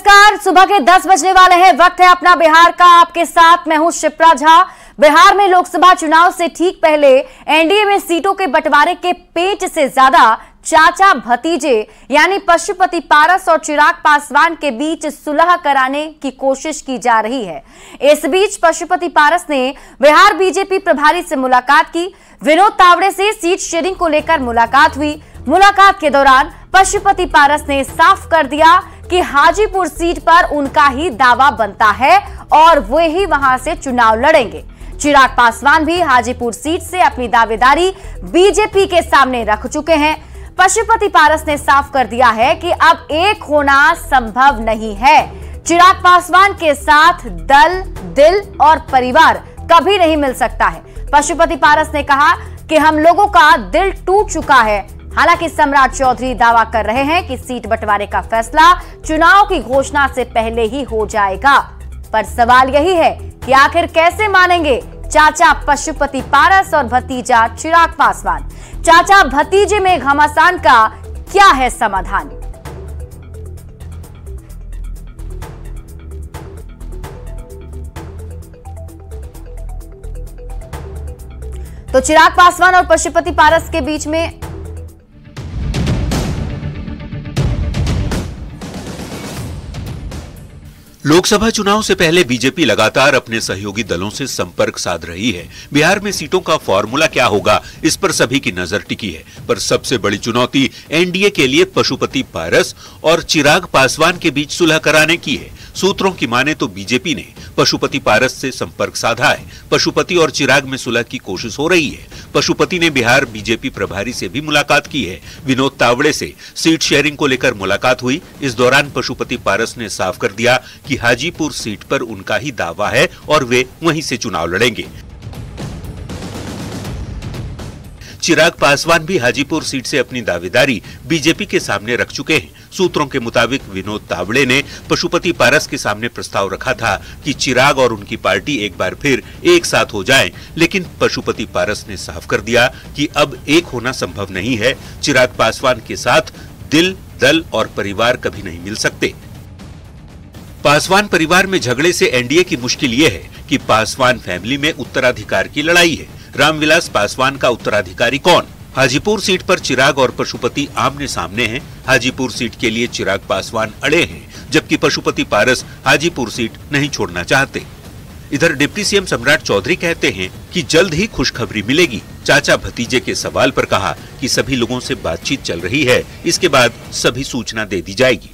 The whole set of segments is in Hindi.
नमस्कार, सुबह के 10 बजने वाले हैं। वक्त है अपना बिहार का। आपके साथ मैं हूं शिप्रा झा। बिहार में लोकसभा चुनाव से ठीक पहले एनडीए में सीटों के बंटवारे के पेच से ज्यादा चाचा भतीजे यानी पशुपति पारस और चिराग पासवान के बीच सुलह कराने की कोशिश की जा रही है। इस बीच पशुपति पारस ने बिहार बीजेपी प्रभारी से मुलाकात की। विनोद तावड़े से सीट शेयरिंग को लेकर मुलाकात हुई। मुलाकात के दौरान पशुपति पारस ने साफ कर दिया कि हाजीपुर सीट पर उनका ही दावा बनता है और वे ही वहां से चुनाव लड़ेंगे। चिराग पासवान भी हाजीपुर सीट से अपनी दावेदारी बीजेपी के सामने रख चुके हैं। पशुपति पारस ने साफ कर दिया है कि अब एक होना संभव नहीं है। चिराग पासवान के साथ दल, दिल और परिवार कभी नहीं मिल सकता है। पशुपति पारस ने कहा कि हम लोगों का दिल टूट चुका है। हालांकि सम्राट चौधरी दावा कर रहे हैं कि सीट बंटवारे का फैसला चुनाव की घोषणा से पहले ही हो जाएगा। पर सवाल यही है कि आखिर कैसे मानेंगे चाचा पशुपति पारस और भतीजा चिराग पासवान। चाचा भतीजे में घमासान का क्या है समाधान? तो चिराग पासवान और पशुपति पारस के बीच में लोकसभा चुनाव से पहले बीजेपी लगातार अपने सहयोगी दलों से संपर्क साध रही है। बिहार में सीटों का फॉर्मूला क्या होगा, इस पर सभी की नजर टिकी है। पर सबसे बड़ी चुनौती एनडीए के लिए पशुपति पारस और चिराग पासवान के बीच सुलह कराने की है। सूत्रों की माने तो बीजेपी ने पशुपति पारस से संपर्क साधा है। पशुपति और चिराग में सुलह की कोशिश हो रही है। पशुपति ने बिहार बीजेपी प्रभारी से भी मुलाकात की है। विनोद तावड़े से सीट शेयरिंग को लेकर मुलाकात हुई। इस दौरान पशुपति पारस ने साफ कर दिया कि हाजीपुर सीट पर उनका ही दावा है और वे वहीं से चुनाव लड़ेंगे। चिराग पासवान भी हाजीपुर सीट से अपनी दावेदारी बीजेपी के सामने रख चुके हैं। सूत्रों के मुताबिक विनोद तावड़े ने पशुपति पारस के सामने प्रस्ताव रखा था कि चिराग और उनकी पार्टी एक बार फिर एक साथ हो जाएं, लेकिन पशुपति पारस ने साफ कर दिया कि अब एक होना संभव नहीं है। चिराग पासवान के साथ दिल, दल और परिवार कभी नहीं मिल सकते। पासवान परिवार में झगड़े से एनडीए की मुश्किल ये है कि पासवान फैमिली में उत्तराधिकार की लड़ाई है। रामविलास पासवान का उत्तराधिकारी कौन? हाजीपुर सीट पर चिराग और पशुपति आमने सामने हैं। हाजीपुर सीट के लिए चिराग पासवान अड़े हैं, जबकि पशुपति पारस हाजीपुर सीट नहीं छोड़ना चाहते। इधर डिप्टी सीएम सम्राट चौधरी कहते हैं कि जल्द ही खुशखबरी मिलेगी। चाचा भतीजे के सवाल पर कहा कि सभी लोगों से बातचीत चल रही है, इसके बाद सभी सूचना दे दी जाएगी।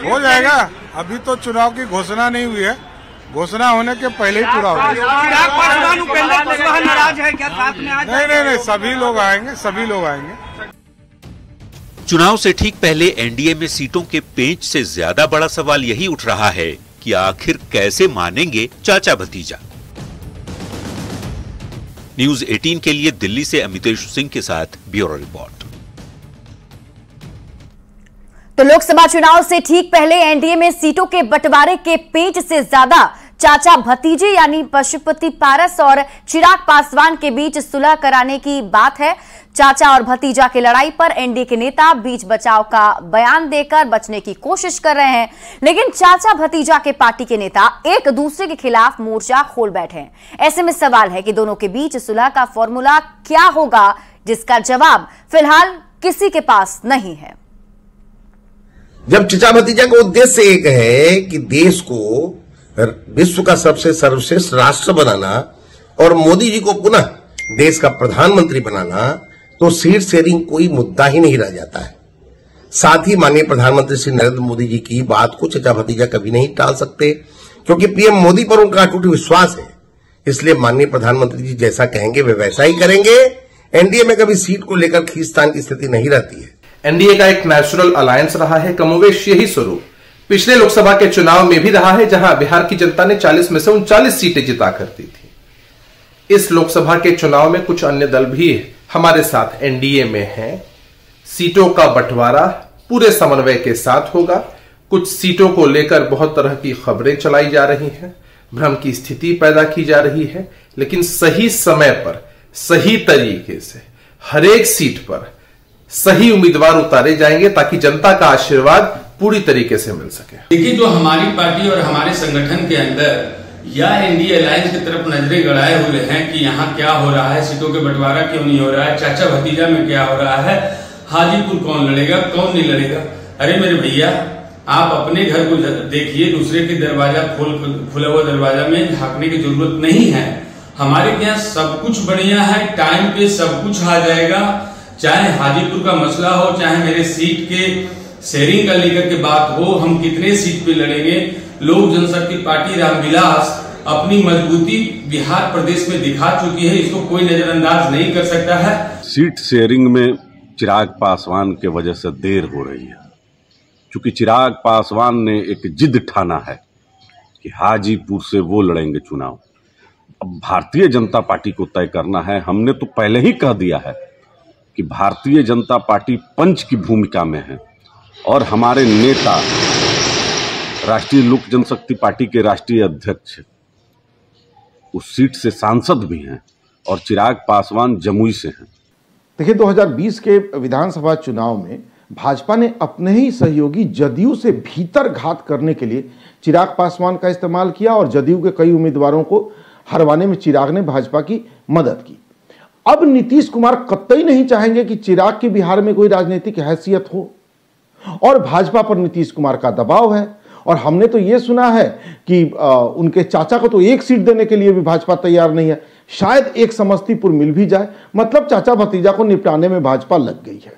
हो जाएगा। अभी तो चुनाव की घोषणा नहीं हुई है। घोषणा होने के पहले ही पूरा होगा। नहीं, सभी लोग आएंगे। चुनाव से ठीक पहले एनडीए में सीटों के पेंच से ज्यादा बड़ा सवाल यही उठ रहा है कि आखिर कैसे मानेंगे चाचा भतीजा। न्यूज़ 18 के लिए दिल्ली से अमितेश सिंह के साथ ब्यूरो रिपोर्ट। तो लोकसभा चुनाव से ठीक पहले एनडीए में सीटों के बंटवारे के पेच से ज्यादा चाचा भतीजे यानी पशुपति पारस और चिराग पासवान के बीच सुलह कराने की बात है। चाचा और भतीजा की लड़ाई पर एनडीए के नेता बीच बचाव का बयान देकर बचने की कोशिश कर रहे हैं, लेकिन चाचा भतीजा के पार्टी के नेता एक दूसरे के खिलाफ मोर्चा खोल बैठे हैं। ऐसे में सवाल है कि दोनों के बीच सुलह का फॉर्मूला क्या होगा, जिसका जवाब फिलहाल किसी के पास नहीं है। जब चचा भतीजा का उद्देश्य एक है कि देश को विश्व का सबसे सर्वश्रेष्ठ राष्ट्र बनाना और मोदी जी को पुनः देश का प्रधानमंत्री बनाना, तो सीट शेयरिंग कोई मुद्दा ही नहीं रह जाता है। साथ ही माननीय प्रधानमंत्री श्री नरेंद्र मोदी जी की बात को चचा भतीजा कभी नहीं टाल सकते, क्योंकि पीएम मोदी पर उनका अटूट विश्वास है। इसलिए माननीय प्रधानमंत्री जी जैसा कहेंगे वे वैसा ही करेंगे। एनडीए में कभी सीट को लेकर खींचतान की स्थिति नहीं रहती है। एनडीए का एक नेचुरल अलायंस रहा है। कमोवेश यही स्वरूप पिछले लोकसभा के चुनाव में भी रहा है, जहां बिहार की जनता ने 40 में से 39 सीटें जिता करती थी। इस लोकसभा के चुनाव में कुछ अन्य दल भी हमारे साथ एनडीए में हैं। सीटों का बंटवारा पूरे समन्वय के साथ होगा। कुछ सीटों को लेकर बहुत तरह की खबरें चलाई जा रही हैं, भ्रम की स्थिति पैदा की जा रही है, लेकिन सही समय पर सही तरीके से हर एक सीट पर सही उम्मीदवार उतारे जाएंगे ताकि जनता का आशीर्वाद पूरी तरीके से मिल सके। देखिए, जो हमारी पार्टी और हमारे संगठन के अंदर या एनडीए अलायंस की तरफ नजरें गड़ाए हुए हैं कि यहाँ क्या हो रहा है, सीटों के बंटवारा क्यों नहीं हो रहा है, चाचा भतीजा में क्या हो रहा है, हाजीपुर कौन लड़ेगा कौन नहीं लड़ेगा। अरे मेरे भैया, आप अपने घर को देखिए, दूसरे के दरवाजा खुला हुआ दरवाजा में झांकने की जरूरत नहीं है। हमारे यहाँ सब कुछ बढ़िया है, टाइम पे सब कुछ आ जाएगा। चाहे हाजीपुर का मसला हो, चाहे मेरे सीट के शेयरिंग का लेकर के बात हो, हम कितने सीट पे लड़ेंगे। लोक जनशक्ति पार्टी रामविलास अपनी मजबूती बिहार प्रदेश में दिखा चुकी है, इसको कोई नजरअंदाज नहीं कर सकता है। सीट शेयरिंग में चिराग पासवान के वजह से देर हो रही है, क्योंकि चिराग पासवान ने एक जिद ठाना है कि हाजीपुर से वो लड़ेंगे चुनाव। अब भारतीय जनता पार्टी को तय करना है। हमने तो पहले ही कह दिया है कि भारतीय जनता पार्टी पंच की भूमिका में है और हमारे नेता राष्ट्रीय लोक जनशक्ति पार्टी के राष्ट्रीय अध्यक्ष उस सीट से सांसद भी हैं और चिराग पासवान जमुई से हैं। देखिए, 2020 के विधानसभा चुनाव में भाजपा ने अपने ही सहयोगी जदयू से भीतर घात करने के लिए चिराग पासवान का इस्तेमाल किया और जदयू के कई उम्मीदवारों को हरवाने में चिराग ने भाजपा की मदद की। अब नीतीश कुमार कतई नहीं चाहेंगे कि चिराग की बिहार में कोई राजनीतिक हैसियत हो और भाजपा पर नीतीश कुमार का दबाव है। और हमने तो ये सुना है कि उनके चाचा को तो एक सीट देने के लिए भी भाजपा तैयार नहीं है, शायद एक समस्तीपुर मिल भी जाए। मतलब चाचा भतीजा को निपटाने में भाजपा लग गई है।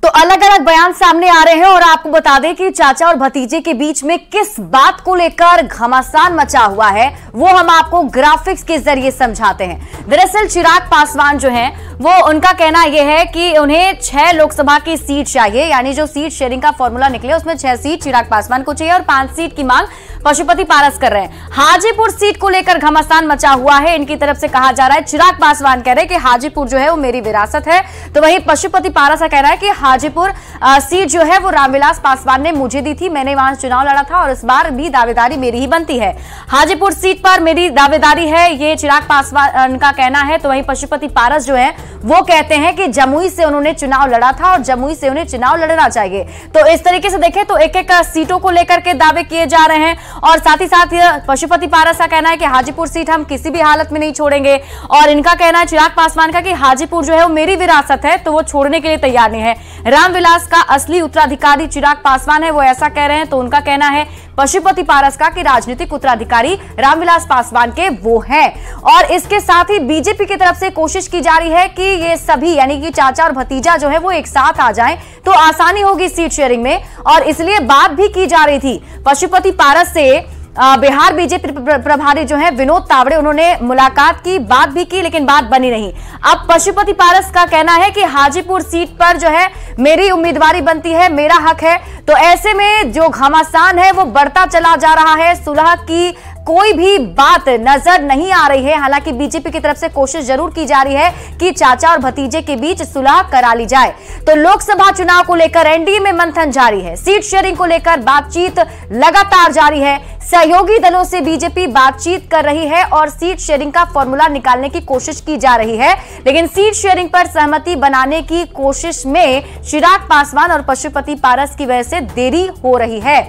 तो अलग अलग बयान सामने आ रहे हैं और आपको बता दें कि चाचा और भतीजे के बीच में किस बात को लेकर घमासान मचा हुआ है वो हम आपको ग्राफिक्स के जरिए समझाते हैं। दरअसल चिराग पासवान जो हैं वो उनका कहना यह है कि उन्हें 6 लोकसभा की सीट चाहिए, यानी जो सीट शेयरिंग का फॉर्मूला निकले उसमें 6 सीट चिराग पासवान को चाहिए और 5 सीट की मांग पशुपति पारस कर रहे हैं। हाजीपुर सीट को लेकर घमासान मचा हुआ है, इनकी तरफ से कहा जा रहा है। चिराग पासवान कह रहे हैं कि हाजीपुर जो है वो मेरी विरासत है, तो वहीं पशुपति पारस का कहना है कि हाजीपुर सीट जो है वो रामविलास पासवान ने मुझे दी थी, मैंने वहां चुनाव लड़ा था और इस बार भी दावेदारी मेरी ही बनती है। हाजीपुर सीट पर मेरी दावेदारी है, ये चिराग पासवान का कहना है। तो वहीं पशुपति पारस जो है वो कहते हैं कि जमुई से उन्होंने चुनाव लड़ा था और जमुई से उन्हें चुनाव लड़ना चाहिए। तो इस तरीके से देखें तो एक एक सीटों को लेकर के दावे किए जा रहे हैं और साथ ही साथ पशुपति पारस का कहना है कि हाजीपुर सीट हम किसी भी हालत में नहीं छोड़ेंगे और इनका कहना है चिराग पासवान का कि हाजीपुर जो है वो मेरी विरासत है, तो वो छोड़ने के लिए तैयार नहीं है। रामविलास का असली उत्तराधिकारी चिराग पासवान है, वो ऐसा कह रहे हैं। तो उनका कहना है पशुपति पारस का कि राजनीतिक उत्तराधिकारी रामविलास पासवान के वो हैं। और इसके साथ ही बीजेपी की तरफ से कोशिश की जा रही है कि ये सभी यानी कि चाचा और भतीजा जो है वो एक साथ आ जाएं तो आसानी होगी सीट शेयरिंग में, और इसलिए बात भी की जा रही थी पशुपति पारस से। बिहार बीजेपी प्रभारी जो है विनोद तावड़े, उन्होंने मुलाकात की, बात भी की, लेकिन बात बनी नहीं। अब पशुपति पारस का कहना है कि हाजीपुर सीट पर जो है मेरी उम्मीदवारी बनती है, मेरा हक है। तो ऐसे में जो घमासान है वो बढ़ता चला जा रहा है। सुलह की कोई भी बात नजर नहीं आ रही है। हालांकि बीजेपी की तरफ से कोशिश जरूर की जा रही है कि चाचा और भतीजे के बीच सुलह करा ली जाए। तो लोकसभा चुनाव को लेकर एनडीए में मंथन जारी है, सीट शेयरिंग को लेकर बातचीत लगातार जारी है। सहयोगी दलों से बीजेपी बातचीत कर रही है और सीट शेयरिंग का फॉर्मूला निकालने की कोशिश की जा रही है, लेकिन सीट शेयरिंग पर सहमति बनाने की कोशिश में चिराग पासवान और पशुपति पारस की वजह से देरी हो रही है।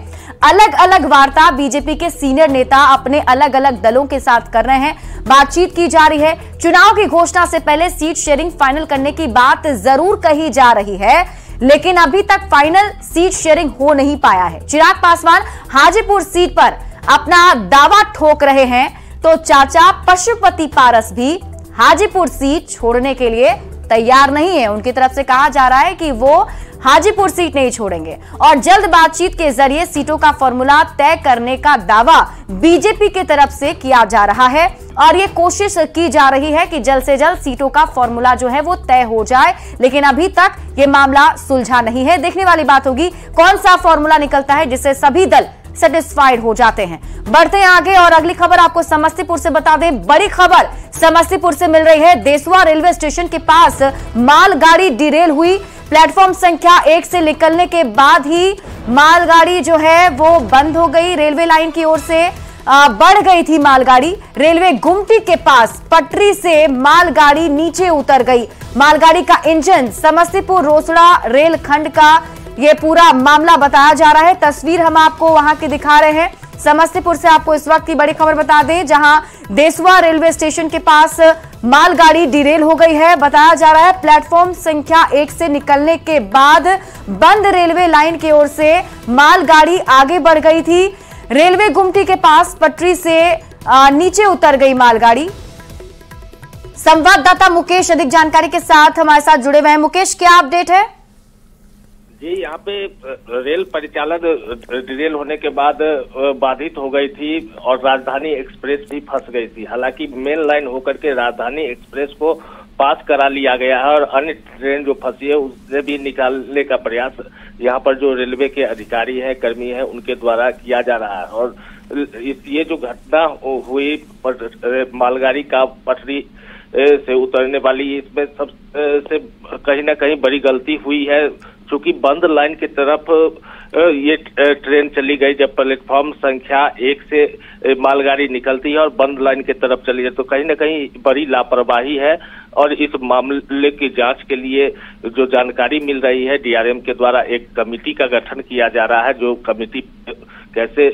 अलग अलग वार्ता बीजेपी के सीनियर नेता अपने अलग अलग दलों के साथ कर रहे हैं, बातचीत की जा रही है। चुनाव की घोषणा से पहले सीट शेयरिंग फाइनल करने की बात जरूर कही जा रही है, लेकिन अभी तक फाइनल सीट शेयरिंग हो नहीं पाया है। चिराग पासवान हाजीपुर सीट पर अपना दावा ठोक रहे हैं, तो चाचा पशुपति पारस भी हाजीपुर सीट छोड़ने के लिए तैयार नहीं है। उनकी तरफ से कहा जा रहा है कि वो हाजीपुर सीट नहीं छोड़ेंगे और जल्द बातचीत के जरिए सीटों का फॉर्मूला तय करने का दावा बीजेपी की तरफ से किया जा रहा है और ये कोशिश की जा रही है कि जल्द से जल्द सीटों का फॉर्मूला जो है वो तय हो जाए, लेकिन अभी तक ये मामला सुलझा नहीं है। देखने वाली बात होगी कौन सा फॉर्मूला निकलता है जिससे सभी दल सेटिस्फाइड हो जाते हैं। बढ़ते हैं आगे और अगली खबर आपको समस्तीपुर से बता दें। बड़ी खबर समस्तीपुर से मिल रही है। देसवा रेलवे स्टेशन के पास मालगाड़ी डिरेल हुई। प्लेटफॉर्म संख्या 1 से निकलने के बाद ही मालगाड़ी जो है वो बंद हो गई। रेलवे लाइन की ओर से बढ़ गई थी मालगाड़ी। रेलवे गुमटी के पास पटरी से मालगाड़ी नीचे उतर गई। मालगाड़ी का इंजन समस्तीपुर रोसड़ा रेलखंड का ये पूरा मामला बताया जा रहा है। तस्वीर हम आपको वहां की दिखा रहे हैं। समस्तीपुर से आपको इस वक्त की बड़ी खबर बता दें, जहां देसवा रेलवे स्टेशन के पास मालगाड़ी डिरेल हो गई है। बताया जा रहा है प्लेटफॉर्म संख्या 1 से निकलने के बाद बंद रेलवे लाइन की ओर से मालगाड़ी आगे बढ़ गई थी। रेलवे गुमटी के पास पटरी से नीचे उतर गई मालगाड़ी। संवाददाता मुकेश अधिक जानकारी के साथ हमारे साथ जुड़े हुए हैं। मुकेश, क्या अपडेट है? जी, यहाँ पे रेल परिचालन डिरेल होने के बाद बाधित हो गई थी और राजधानी एक्सप्रेस भी फंस गई थी। हालांकि मेन लाइन होकर के राजधानी एक्सप्रेस को पास करा लिया गया है और अन्य ट्रेन जो फंसी है उसे भी निकालने का प्रयास यहाँ पर जो रेलवे के अधिकारी हैं, कर्मी हैं, उनके द्वारा किया जा रहा है। और ये जो घटना हुई मालगाड़ी का पटरी से उतरने वाली, इसमें सबसे कहीं ना कहीं बड़ी गलती हुई है, चूंकि बंद लाइन की तरफ ये ट्रेन चली गई। जब प्लेटफॉर्म संख्या 1 से मालगाड़ी निकलती है और बंद लाइन की तरफ चली है, तो कहीं ना कहीं बड़ी लापरवाही है। और इस मामले की जांच के लिए जो जानकारी मिल रही है, डीआरएम के द्वारा एक कमेटी का गठन किया जा रहा है। जो कमेटी कैसे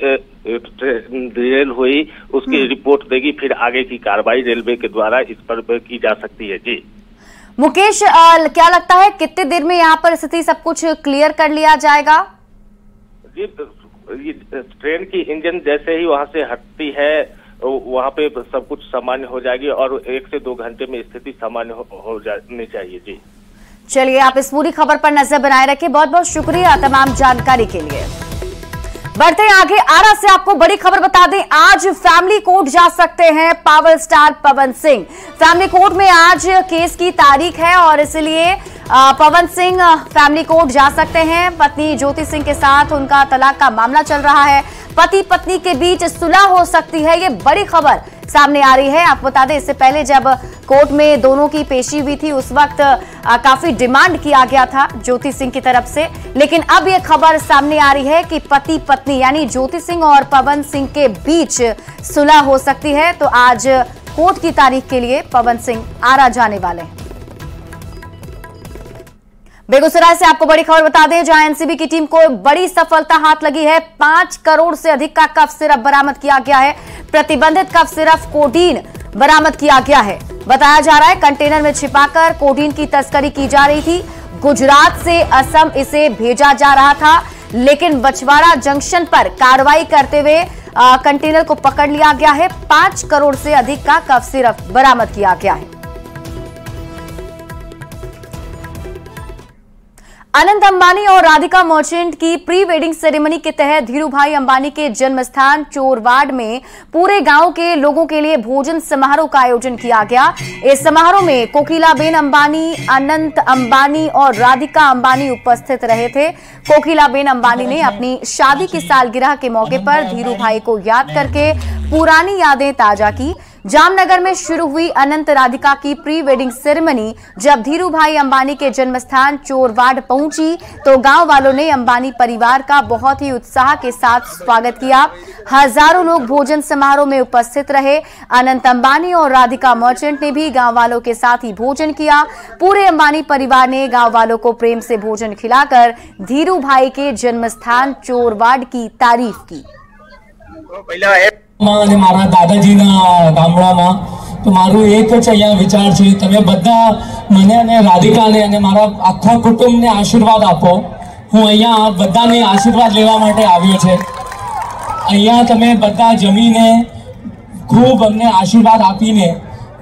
डिरेल हुई उसकी रिपोर्ट देगी, फिर आगे की कार्रवाई रेलवे के द्वारा इस पर की जा सकती है। जी मुकेश, क्या लगता है कितने देर में यहाँ पर स्थिति सब कुछ क्लियर कर लिया जाएगा? जी, ट्रेन की इंजन जैसे ही वहां से हटती है वहां पे सब कुछ सामान्य हो जाएगी और 1 से 2 घंटे में स्थिति सामान्य हो जानी चाहिए। जी चलिए, आप इस पूरी खबर पर नजर बनाए रखें। बहुत बहुत शुक्रिया तमाम जानकारी के लिए। बढ़ते हैं आगे। आरा से आपको बड़ी खबर बता दें, आज फैमिली कोर्ट जा सकते हैं power star Pawan Singh. Family court में आज केस की तारीख है और इसलिए पवन सिंह फैमिली कोर्ट जा सकते हैं। पत्नी ज्योति सिंह के साथ उनका तलाक का मामला चल रहा है। पति पत्नी के बीच सुलह हो सकती है, ये बड़ी खबर सामने आ रही है। आपको बता दें, इससे पहले जब कोर्ट में दोनों की पेशी हुई थी उस वक्त काफी डिमांड किया गया था ज्योति सिंह की तरफ से, लेकिन अब यह खबर सामने आ रही है कि पति पत्नी यानी ज्योति सिंह और पवन सिंह के बीच सुलह हो सकती है। तो आज कोर्ट की तारीख के लिए पवन सिंह आरा जाने वाले हैं। बेगूसराय से आपको बड़ी खबर बता दें, जहां एनसीबी की टीम को बड़ी सफलता हाथ लगी है। 5 करोड़ से अधिक का कफ सिरप बरामद किया गया है। प्रतिबंधित कफ सिरप कोडीन बरामद किया गया है। बताया जा रहा है कंटेनर में छिपाकर कोडीन की तस्करी की जा रही थी। गुजरात से असम इसे भेजा जा रहा था, लेकिन बछवाड़ा जंक्शन पर कार्रवाई करते हुए कंटेनर को पकड़ लिया गया है। 5 करोड़ से अधिक का कफ सिरप बरामद किया गया है। अनंत अंबानी और राधिका मर्चेंट की प्री वेडिंग सेरेमनी के तहत धीरूभाई अंबानी के जन्मस्थान चोरवाड में पूरे गांव के लोगों के लिए भोजन समारोह का आयोजन किया गया। इस समारोह में कोकिलाबेन अंबानी, अनंत अंबानी और राधिका अंबानी उपस्थित रहे थे। कोकिलाबेन अंबानी ने अपनी शादी की सालगिरह के मौके पर धीरूभाई को याद करके पुरानी यादें ताजा की। जामनगर में शुरू हुई अनंत राधिका की प्री वेडिंग सेरेमनी जब धीरूभाई अंबानी के जन्मस्थान चोरवाड पहुंची तो गांव वालों ने अंबानी परिवार का बहुत ही उत्साह के साथ स्वागत किया। हजारों लोग भोजन समारोह में उपस्थित रहे। अनंत अंबानी और राधिका मर्चेंट ने भी गांव वालों के साथ ही भोजन किया। पूरे अंबानी परिवार ने गांव वालों को प्रेम से भोजन खिलाकर धीरूभाई के जन्मस्थान चोरवाड की तारीफ की। અને મારા દાદાજીના ગામડામાં તો મારું એક જ અહીંયા વિચાર છે, તમે બધા મને અને રાધિકાને અને મારા આખા કુટુંબને આશીર્વાદ આપો। હું અહીંયા બધાને આશીર્વાદ લેવા માટે આવ્યો છે। અહીંયા તમે બધા જમીને ખૂબ અમને આશીર્વાદ આપીને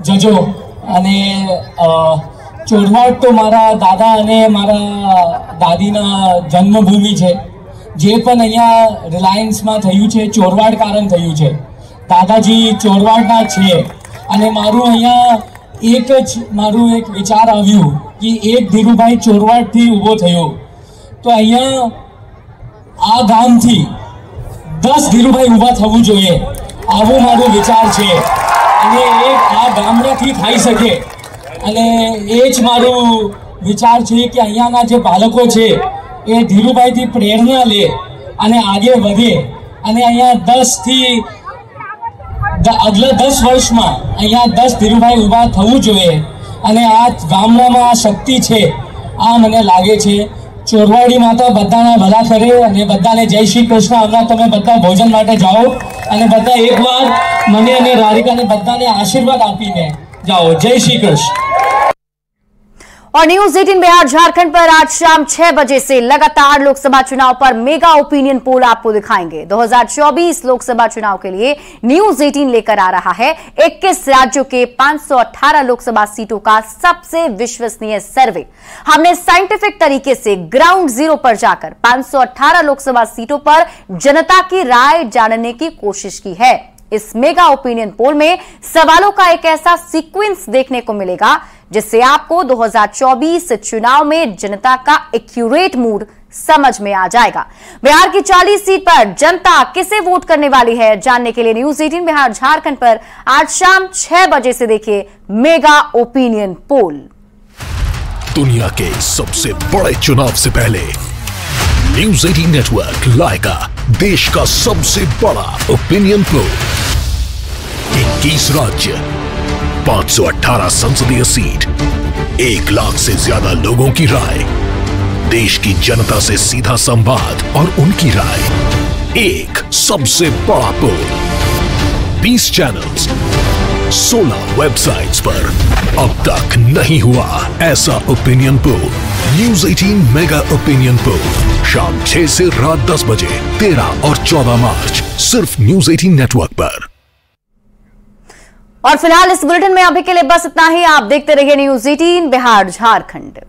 જજો। અને ચોરવાડ તો મારા દાદા અને મારા દાદીના જન્મભૂમિ છે। જે પણ અહીંયા રિલાયન્સમાં થયું છે ચોરવાડ કારણ થયું છે। દાદાજી ચોરવાડના છે અને મારું અહીંયા મારું એક વિચાર આવ્યું કે એક ધીરુભાઈ ચોરવાડથી ઊભો થયો તો અહીંયા આ ગામથી 10 ધીરુભાઈ ઊભા થવું જોઈએ, આવો મારો વિચાર છે। અને આ ગામડાથી થઈ શકે અને એ જ મારું વિચાર છે કે અહીંયાના જે બાળકો છે એ ધીરુભાઈથી પ્રેરણા લે અને આગે વધે અને અહીંયા 10 થી अगला 10 वर्ष में अहिया 10 धीरूभाई उभा थवू जोईए। आ गामडामां शक्ति है आ मने लागे छे। ચોરવાડી માતા બધાના ભલા કરે અને બધાને જય શ્રી કૃષ્ણ. હમણાં તમે બધા ભોજન માટે જાઓ અને બધા એકવાર મને અને રાધિકાને બધાને આશીર્વાદ આપીને જાઓ. જય શ્રી કૃષ્ણ. और न्यूज 18 बिहार झारखंड पर आज शाम 6 बजे से लगातार लोकसभा चुनाव पर मेगा ओपिनियन पोल आपको दिखाएंगे. 2024 लोकसभा चुनाव के लिए न्यूज 18 लेकर आ रहा है 21 राज्यों के 518 लोकसभा सीटों का सबसे विश्वसनीय सर्वे. हमने साइंटिफिक तरीके से ग्राउंड जीरो पर जाकर 518 लोकसभा सीटों पर जनता की राय जानने की कोशिश की है. इस मेगा ओपिनियन पोल में सवालों का एक ऐसा सीक्वेंस देखने को मिलेगा जिससे आपको 2024 चुनाव में जनता का एक्यूरेट मूड समझ में आ जाएगा. बिहार की 40 सीट पर जनता किसे वोट करने वाली है जानने के लिए न्यूज 18 बिहार झारखंड पर आज शाम 6 बजे से देखिए मेगा ओपिनियन पोल. दुनिया के सबसे बड़े चुनाव से पहले न्यूज 18 नेटवर्क लाएगा देश का सबसे बड़ा ओपिनियन पोल. 21 राज्य, 518 संसदीय सीट, 1 लाख से ज्यादा लोगों की राय, देश की जनता से सीधा संवाद और उनकी राय. एक सबसे बड़ा पोल, 20 चैनल्स, 16 वेबसाइट्स पर अब तक नहीं हुआ ऐसा opinion poll. News 18 mega opinion poll शाम 6 से रात 10 बजे 13 और 14 मार्च सिर्फ न्यूज 18 नेटवर्क पर. और फिलहाल इस बुलेटिन में अभी के लिए बस इतना ही. आप देखते रहिए न्यूज 18 बिहार झारखंड.